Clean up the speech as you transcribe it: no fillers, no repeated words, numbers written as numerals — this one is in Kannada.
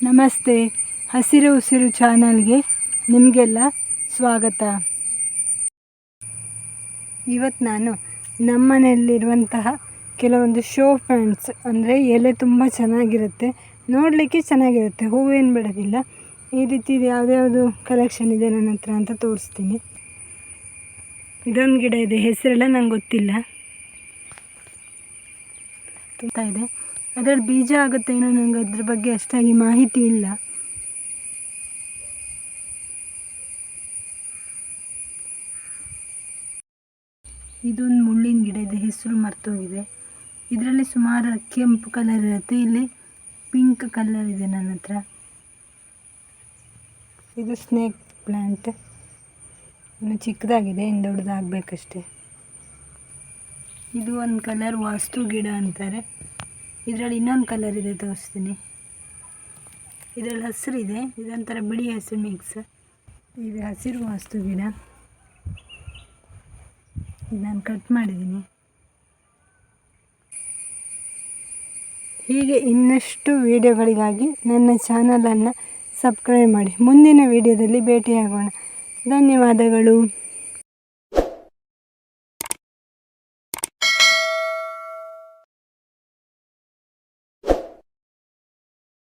ನಮಸ್ತೆ, ಹಸಿರು ಉಸಿರು ಚಾನಲ್ಗೆ ನಿಮಗೆಲ್ಲ ಸ್ವಾಗತ. ಇವತ್ತು ನಾನು ನಮ್ಮನೆಯಲ್ಲಿರುವಂತಹ ಕೆಲವೊಂದು ಶೋ ಪ್ಲಾಂಟ್ಸ್, ಅಂದರೆ ಎಲೆ ತುಂಬ ಚೆನ್ನಾಗಿರುತ್ತೆ, ನೋಡಲಿಕ್ಕೆ ಚೆನ್ನಾಗಿರುತ್ತೆ, ಹೂವೇನು ಬಿಡೋದಿಲ್ಲ. ಈ ರೀತಿ ಯಾವುದ್ಯಾವುದು ಕಲೆಕ್ಷನ್ ಇದೆ ನನ್ನ ಹತ್ರ ಅಂತ ತೋರಿಸ್ತೀನಿ. ಇದೊಂದು ಗಿಡ ಇದೆ, ಹೆಸರೆಲ್ಲ ನಂಗೆ ಗೊತ್ತಿಲ್ಲ, ತುಂಬ ಇದೆ. ಅದರಲ್ಲಿ ಬೀಜ ಆಗುತ್ತೇನೋ, ನನಗೆ ಅದ್ರ ಬಗ್ಗೆ ಅಷ್ಟಾಗಿ ಮಾಹಿತಿ ಇಲ್ಲ. ಇದೊಂದು ಮುಳ್ಳಿನ ಗಿಡ ಇದೆ, ಹೆಸರು ಮರ್ತೋಗಿದೆ. ಇದರಲ್ಲಿ ಸುಮಾರು ಕೆಂಪು ಕಲರ್ ಇರುತ್ತೆ, ಇಲ್ಲಿ ಪಿಂಕ್ ಕಲರ್ ಇದೆ ನನ್ನ ಹತ್ರ. ಇದು ಸ್ನೇಕ್ ಪ್ಲ್ಯಾಂಟ್, ಇನ್ನು ಚಿಕ್ಕದಾಗಿದೆ, ಇನ್ನು ದೊಡ್ಡದಾಗಬೇಕಷ್ಟೆ. ಇದು ಒಂದು ಕಲರ್ ವಾಸ್ತು ಗಿಡ ಅಂತಾರೆ. ಇದರಲ್ಲಿ ಇನ್ನೊಂದು ಕಲರ್ ಇದೆ, ತೋರಿಸ್ತೀನಿ. ಇದರಲ್ಲಿ ಹಸಿರಿದೆ, ಇದೊಂಥರ ಬಿಳಿ ಹಸಿರು ಮಿಕ್ಸ್. ಇದು ಹಸಿರು ವಾಸ್ತು ಗಿಡ, ಇದು ನಾನು ಕಟ್ ಮಾಡಿದ್ದೀನಿ. ಹೀಗೆ ಇನ್ನಷ್ಟು ವಿಡಿಯೋಗಳಿಗಾಗಿ ನನ್ನ ಚಾನಲನ್ನು ಸಬ್ಸ್ಕ್ರೈಬ್ ಮಾಡಿ. ಮುಂದಿನ ವಿಡಿಯೋದಲ್ಲಿ ಭೇಟಿಯಾಗೋಣ. ಧನ್ಯವಾದಗಳು.